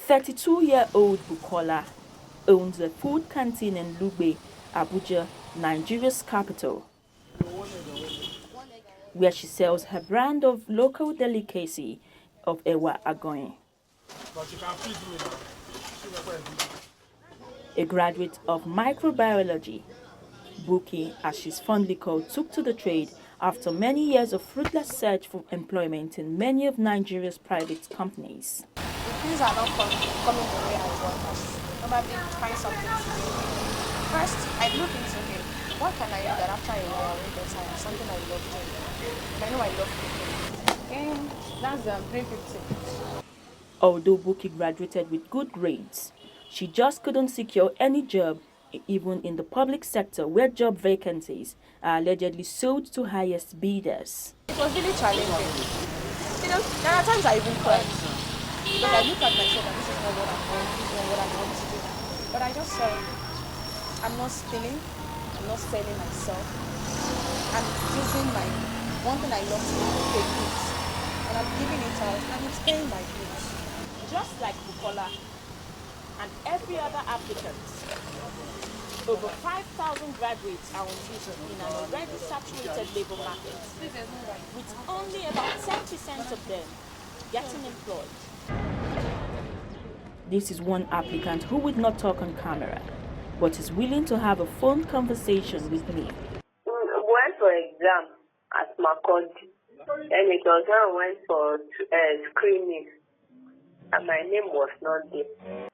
32-year-old Bukola owns a food canteen in Lugbe, Abuja, Nigeria's capital, where she sells her brand of local delicacy of Ewa Agoin. A graduate of microbiology, Buki, as she's fondly called, took to the trade after many years of fruitless search for employment in many of Nigeria's private companies. Things are not coming the way I want. Probably find something to do. First, I look into it. What can I do that after a while I will get tired? Something I love doing. I know I love cooking. And that's 350. Although Buki graduated with good grades, she just couldn't secure any job, even in the public sector where job vacancies are allegedly sold to highest bidders. It was really challenging. You know, there are times I even cried. Because I look at myself and this is not what I want, this is not what I want to do. But I just said, I'm not stealing, I'm not selling myself. I'm using one thing I love to do, pay bills. And I'm giving it out and it's paying my bills. Just like Bukola and every other applicant, over 5,000 graduates are on visa in an already saturated labor market, with only about 10% of them getting employed. This is one applicant who would not talk on camera, but is willing to have a phone conversation with me. Went for exam at Makurdi, and it was when I went for screening, and my name was not there.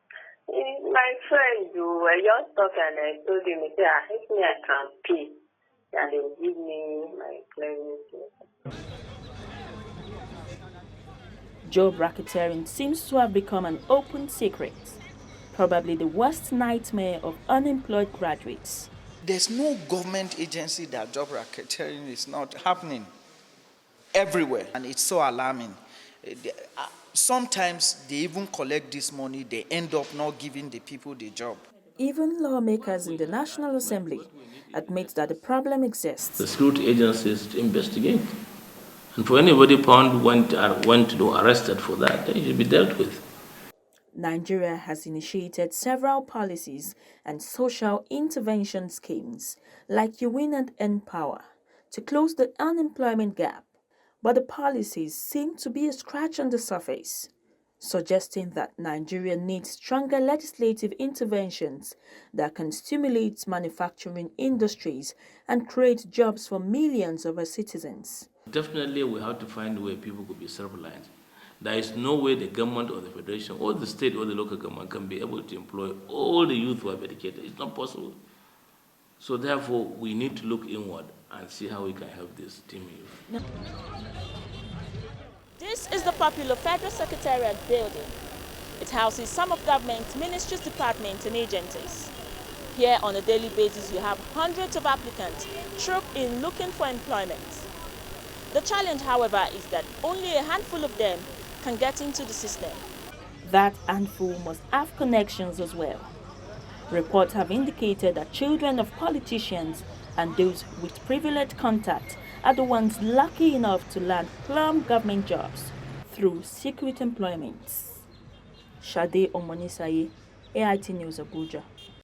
My friends were just talking, and I told him, I think I can pay, and they will give me my clearance. Job racketeering seems to have become an open secret, probably the worst nightmare of unemployed graduates. There's no government agency that job racketeering is not happening everywhere, and it's so alarming. Sometimes they even collect this money, they end up not giving the people the job. Even lawmakers in the National Assembly admit that the problem exists. The security agencies to investigate. And for anybody found went arrested for that, they should be dealt with. Nigeria has initiated several policies and social intervention schemes like You Win and Empower to close the unemployment gap. But the policies seem to be a scratch on the surface, suggesting that Nigeria needs stronger legislative interventions that can stimulate manufacturing industries and create jobs for millions of our citizens. Definitely, we have to find a way people could be self-reliant. There is no way the government or the federation or the state or the local government can be able to employ all the youth who are educated. It's not possible. So therefore, we need to look inward and see how we can help this team youth. This is the popular Federal Secretariat building. It houses some of government's ministries, departments, and agencies. Here, on a daily basis, you have hundreds of applicants troop in looking for employment. The challenge, however, is that only a handful of them can get into the system. That handful must have connections as well. Reports have indicated that children of politicians and those with privileged contact are the ones lucky enough to land plum government jobs through secret employments. Shade Omonisaye, AIT News, Abuja.